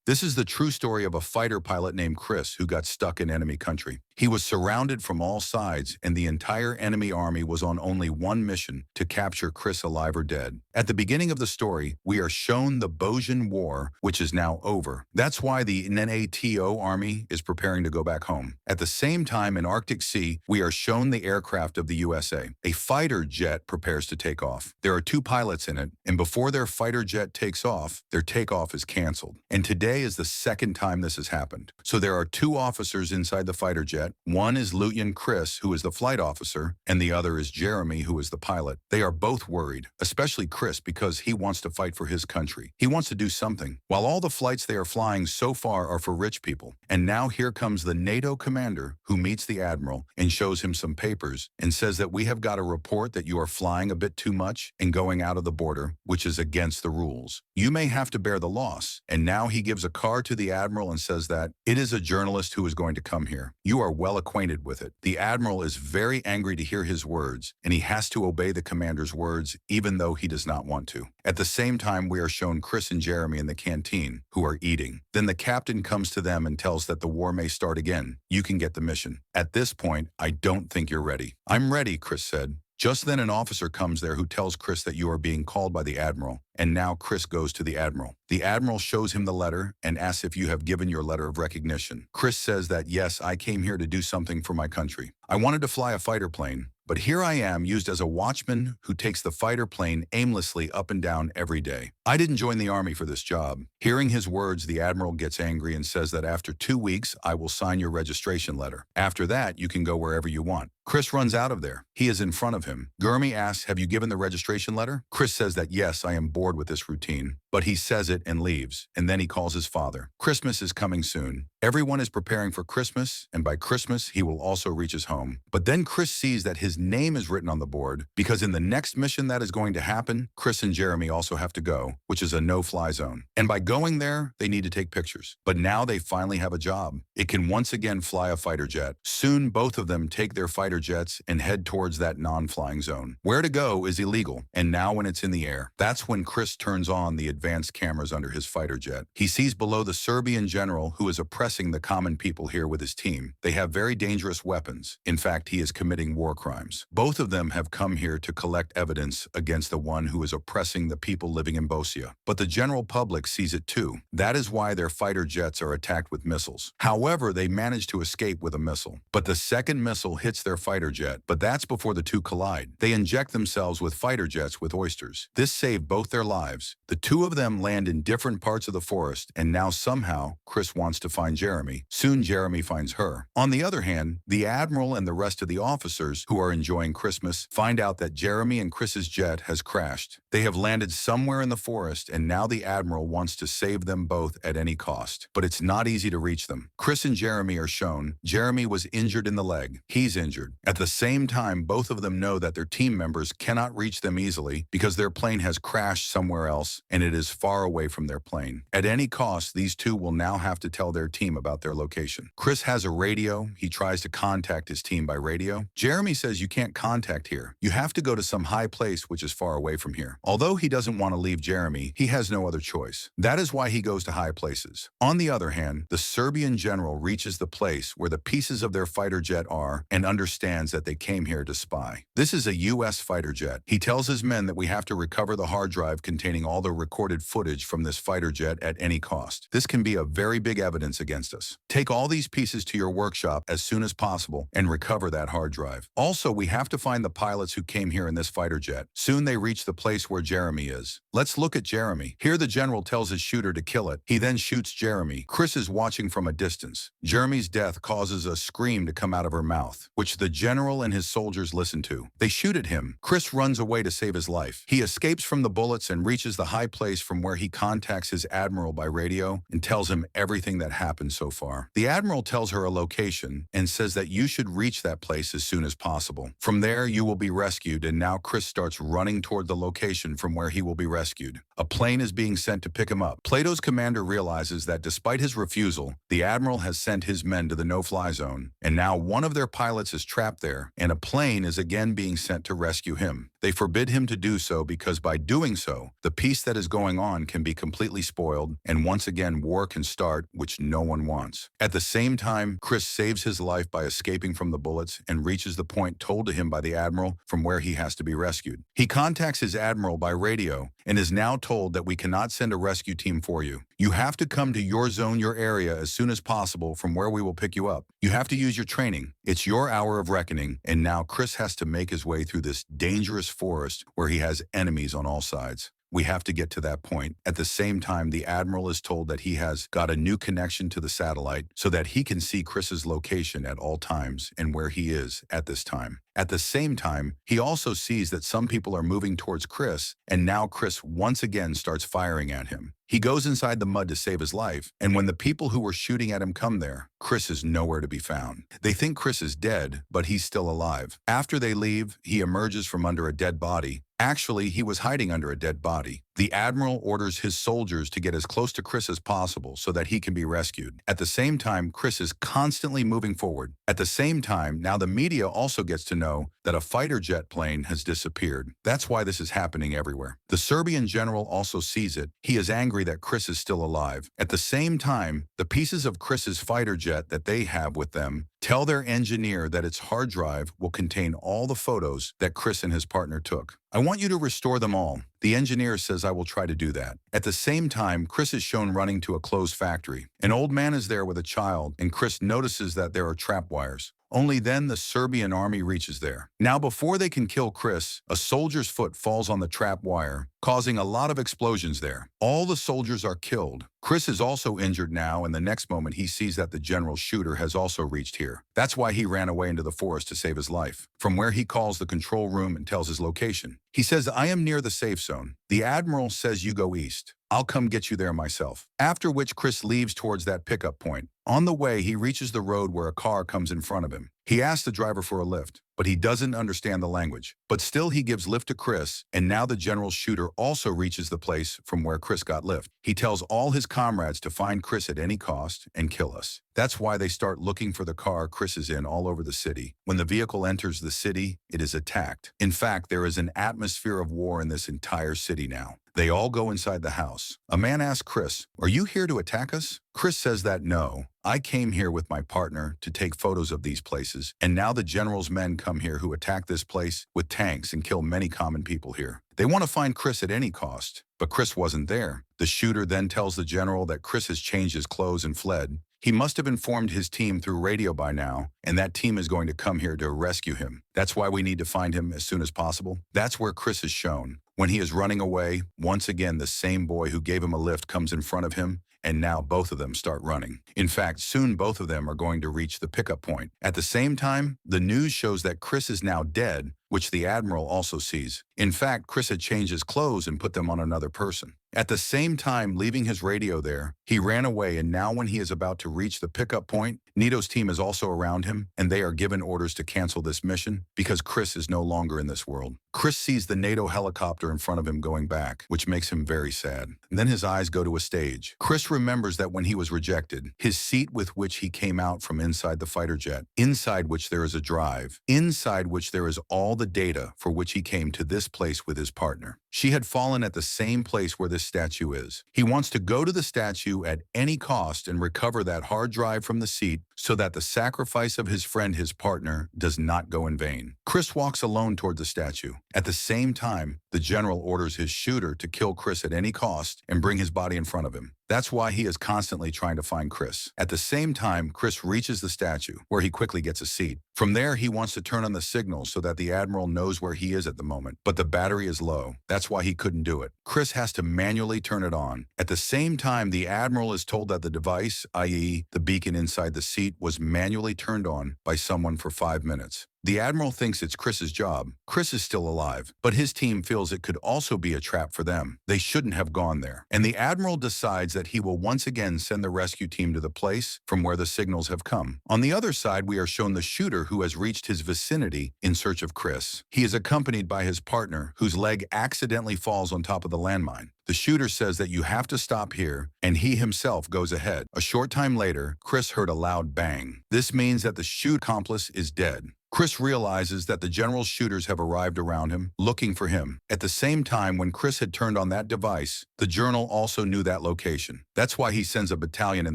This is the true story of a fighter pilot named Chris who got stuck in enemy country. He was surrounded from all sides, and the entire enemy army was on only one mission: to capture Chris alive or dead. At the beginning of the story, we are shown the Bosnian War, which is now over. That's why the NATO army is preparing to go back home. At the same time, in Arctic Sea, we are shown the aircraft of the USA. A fighter jet prepares to take off. There are two pilots in it, and before their fighter jet takes off, their takeoff is canceled. And today is the second time this has happened. So there are two officers inside the fighter jet. One is Lieutenant Chris, who is the flight officer, and the other is Jeremy, who is the pilot. They are both worried, especially Chris, because he wants to fight for his country. He wants to do something. While all the flights they are flying so far are for rich people. And now here comes the NATO commander, who meets the admiral and shows him some papers and says that we have got a report that you are flying a bit too much and going out of the border, which is against the rules. You may have to bear the loss. And now he gives a card to the admiral and says that it is a journalist who is going to come here. You are well acquainted with it. The admiral is very angry to hear his words, and he has to obey the commander's words even though he does not want to. At the same time, we are shown Chris and Jeremy in the canteen, who are eating. Then the captain comes to them and tells that the war may start again. You can get the mission. At this point, I don't think you're ready. I'm ready, Chris said. Just then an officer comes there who tells Chris that you are being called by the admiral, and now Chris goes to the admiral. The admiral shows him the letter and asks if you have given your letter of recognition. Chris says that yes, I came here to do something for my country. I wanted to fly a fighter plane, but here I am used as a watchman who takes the fighter plane aimlessly up and down every day. I didn't join the army for this job. Hearing his words, the admiral gets angry and says that after 2 weeks, I will sign your registration letter. After that, you can go wherever you want. Chris runs out of there. He is in front of him. Gurmy asks, have you given the registration letter? Chris says that yes, I am bored with this routine. But he says it and leaves, and then he calls his father. Christmas is coming soon. Everyone is preparing for Christmas, and by Christmas, he will also reach his home. But then Chris sees that his name is written on the board, because in the next mission that is going to happen, Chris and Jeremy also have to go, which is a no-fly zone. And by going there, they need to take pictures. But now they finally have a job. It can once again fly a fighter jet. Soon, both of them take their fighter jets and head towards that non-flying zone. Where to go is illegal, and now when it's in the air, that's when Chris turns on the advanced cameras under his fighter jet. He sees below the Serbian general who is oppressing the common people here with his team. They have very dangerous weapons. In fact, he is committing war crimes. Both of them have come here to collect evidence against the one who is oppressing the people living in Bosnia. But the general public sees it too. That is why their fighter jets are attacked with missiles. However, they manage to escape with a missile. But the second missile hits their fighter jet, but that's before the two collide. They inject themselves with fighter jets with oysters. This saved both their lives. The two of them land in different parts of the forest, and now somehow Chris wants to find Jeremy. Soon Jeremy finds her. On the other hand, the admiral and the rest of the officers who are enjoying Christmas find out that Jeremy and Chris's jet has crashed. They have landed somewhere in the forest, and now the admiral wants to save them both at any cost. But it's not easy to reach them. Chris and Jeremy are shown. Jeremy was injured in the leg. He's injured. At the same time, both of them know that their team members cannot reach them easily because their plane has crashed somewhere else and it is far away from their plane. At any cost, these two will now have to tell their team about their location. Chris has a radio. He tries to contact his team by radio. Jeremy says you can't contact here. You have to go to some high place which is far away from here. Although he doesn't want to leave Jeremy, he has no other choice. That is why he goes to high places. On the other hand, the Serbian general reaches the place where the pieces of their fighter jet are and understands that they came here to spy. This is a U.S. fighter jet. He tells his men that we have to recover the hard drive containing all the recorded footage from this fighter jet at any cost. This can be a very big evidence against us. Take all these pieces to your workshop as soon as possible and recover that hard drive. Also, we have to find the pilots who came here in this fighter jet. Soon they reach the place where Jeremy is. Let's look at Jeremy. Here the general tells his shooter to kill it. He then shoots Jeremy. Chris is watching from a distance. Jeremy's death causes a scream to come out of her mouth, which the general and his soldiers listen to. They shoot at him. Chris runs away to save his life. He escapes from the bullets and reaches the high place from where he contacts his admiral by radio and tells him everything that happened so far. The admiral tells her a location and says that you should reach that place as soon as possible. From there, you will be rescued, and now Chris starts running toward the location from where he will be rescued. A plane is being sent to pick him up. Plato's commander realizes that despite his refusal, the admiral has sent his men to the no-fly zone, and now one of their pilots is trapped there, and a plane is again being sent to rescue him. They forbid him to do so because by doing so, the peace that is going on can be completely spoiled, and once again war can start, which no one wants. At the same time, Chris saves his life by escaping from the bullets and reaches the point told to him by the Admiral from where he has to be rescued. He contacts his Admiral by radio and is now told that we cannot send a rescue team for you. You have to come to your zone, your area, as soon as possible from where we will pick you up. You have to use your training. It's your hour of reckoning, and now Chris has to make his way through this dangerous forest where he has enemies on all sides. We have to get to that point. At the same time, the Admiral is told that he has got a new connection to the satellite so that he can see Chris's location at all times and where he is at this time. At the same time, he also sees that some people are moving towards Chris, and now Chris once again starts firing at him. He goes inside the mud to save his life, and when the people who were shooting at him come there, Chris is nowhere to be found. They think Chris is dead, but he's still alive. After they leave, he emerges from under a dead body. Actually, he was hiding under a dead body. The Admiral orders his soldiers to get as close to Chris as possible so that he can be rescued. At the same time, Chris is constantly moving forward. At the same time, now the media also gets to know that a fighter jet plane has disappeared. That's why this is happening everywhere. The Serbian general also sees it. He is angry that Chris is still alive. At the same time, the pieces of Chris's fighter jet that they have with them tell their engineer that its hard drive will contain all the photos that Chris and his partner took. I want you to restore them all. The engineer says I will try to do that. At the same time, Chris is shown running to a closed factory. An old man is there with a child, and Chris notices that there are trap wires. Only then the Serbian army reaches there. Now before they can kill Chris, a soldier's foot falls on the trap wire, causing a lot of explosions there. All the soldiers are killed. Chris is also injured now, and the next moment he sees that the general shooter has also reached here. That's why he ran away into the forest to save his life, from where he calls the control room and tells his location. He says, I am near the safe zone. The Admiral says you go east. I'll come get you there myself. After which Chris leaves towards that pickup point. On the way, he reaches the road where a car comes in front of him. He asks the driver for a lift, but he doesn't understand the language. But still he gives lift to Chris, and now the general shooter also reaches the place from where Chris got lift. He tells all his comrades to find Chris at any cost and kill us. That's why they start looking for the car Chris is in all over the city. When the vehicle enters the city, it is attacked. In fact, there is an atmosphere of war in this entire city now. They all go inside the house. A man asks Chris, "Are you here to attack us?" Chris says that no, I came here with my partner to take photos of these places, and now the general's men come here who attack this place with tanks and kill many common people here. They want to find Chris at any cost, but Chris wasn't there. The shooter then tells the general that Chris has changed his clothes and fled. He must have informed his team through radio by now, and that team is going to come here to rescue him. That's why we need to find him as soon as possible. That's where Chris is shown. When he is running away, once again the same boy who gave him a lift comes in front of him, and now both of them start running. In fact, soon both of them are going to reach the pickup point. At the same time, the news shows that Chris is now dead, which the Admiral also sees. In fact, Chris had changed his clothes and put them on another person. At the same time, leaving his radio there, he ran away, and now when he is about to reach the pickup point, Nito's team is also around him, and they are given orders to cancel this mission because Chris is no longer in this world. Chris sees the NATO helicopter in front of him going back, which makes him very sad. And then his eyes go to a stage. Chris remembers that when he was rejected, his seat with which he came out from inside the fighter jet, inside which there is a drive, inside which there is all the data for which he came to this place with his partner. She had fallen at the same place where this statue is. He wants to go to the statue at any cost and recover that hard drive from the seat so that the sacrifice of his friend, his partner, does not go in vain. Chris walks alone toward the statue. At the same time, the general orders his shooter to kill Chris at any cost and bring his body in front of him. That's why he is constantly trying to find Chris. At the same time, Chris reaches the statue, where he quickly gets a seat. From there, he wants to turn on the signal so that the Admiral knows where he is at the moment, but the battery is low. That's why he couldn't do it. Chris has to manually turn it on. At the same time, the Admiral is told that the device, i.e. the beacon inside the seat, was manually turned on by someone for 5 minutes. The Admiral thinks it's Chris's job. Chris is still alive, but his team feels it could also be a trap for them. They shouldn't have gone there. And the Admiral decides that he will once again send the rescue team to the place from where the signals have come. On the other side, we are shown the shooter who has reached his vicinity in search of Chris. He is accompanied by his partner, whose leg accidentally falls on top of the landmine. The shooter says that you have to stop here, and he himself goes ahead. A short time later, Chris heard a loud bang. This means that the shoot accomplice is dead. Chris realizes that the general's shooters have arrived around him, looking for him. At the same time, when Chris had turned on that device, the general also knew that location. That's why he sends a battalion in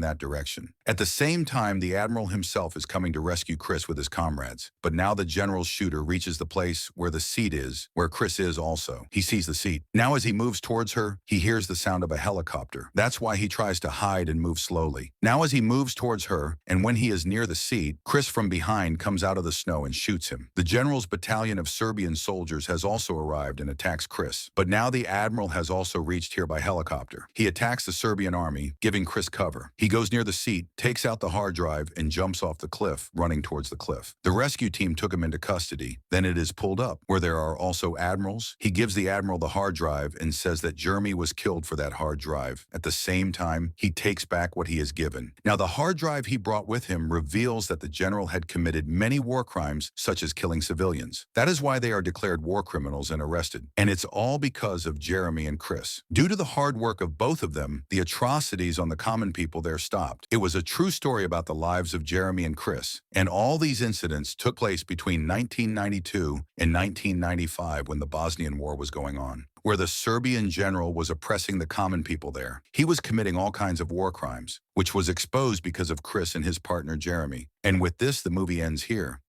that direction. At the same time, the admiral himself is coming to rescue Chris with his comrades. But now the general's shooter reaches the place where the seat is, where Chris is also. He sees the seat. Now as he moves towards her, he hears the sound of a helicopter. That's why he tries to hide and move slowly. Now as he moves towards her, and when he is near the seat, Chris from behind comes out of the snow and shoots him. The general's battalion of Serbian soldiers has also arrived and attacks Chris. But now the admiral has also reached here by helicopter. He attacks the Serbian army, giving Chris cover. He goes near the seat, takes out the hard drive, and jumps off the cliff, running towards the cliff. The rescue team took him into custody. Then it is pulled up, where there are also admirals. He gives the admiral the hard drive and says that Jeremy was killed for that hard drive. At the same time, he takes back what he has given. Now the hard drive he brought with him reveals that the general had committed many war crimes, such as killing civilians. That is why they are declared war criminals and arrested. And it's all because of Jeremy and Chris. Due to the hard work of both of them, the atrocities on the common people there stopped. It was a true story about the lives of Jeremy and Chris. And all these incidents took place between 1992 and 1995 when the Bosnian War was going on, where the Serbian general was oppressing the common people there. He was committing all kinds of war crimes, which was exposed because of Chris and his partner Jeremy. And with this, the movie ends here.